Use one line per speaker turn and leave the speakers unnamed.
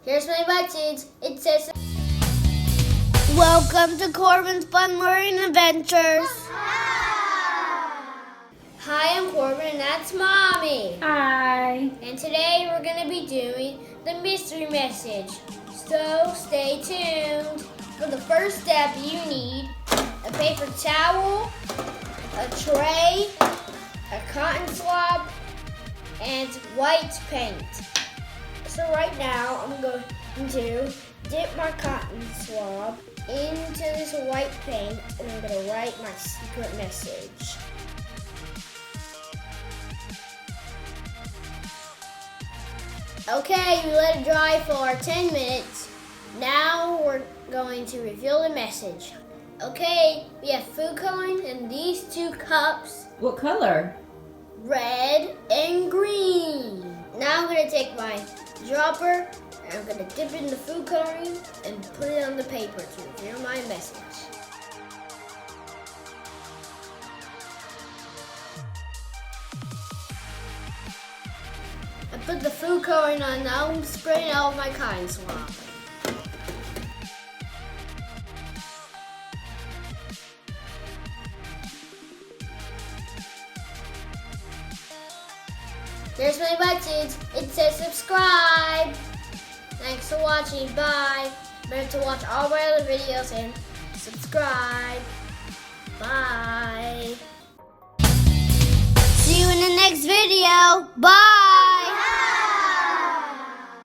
Here's my message. It says, welcome to Corban's Fun Learning Adventures. Hi, I'm Corban, and that's Mommy.
Hi.
And today we're going to be doing the mystery message. So stay tuned. For the first step, you need a paper towel, a tray, a cotton swab, and white paint. So right now, I'm going to dip my cotton swab into this white paint, and I'm going to write my secret message. Okay, we let it dry for 10 minutes. Now we're going to reveal the message. Okay, we have food coloring in these 2 cups.
What color?
Red and green. Now I'm going to take my dropper and I'm going to dip it in the food coloring and put it on the paper to reveal my message. I put the food coloring on, now I'm spraying out my cotton swab. Here's my message. It says subscribe. Thanks for watching. Bye. Remember to watch all my other videos and subscribe. Bye. See you in the next video. Bye.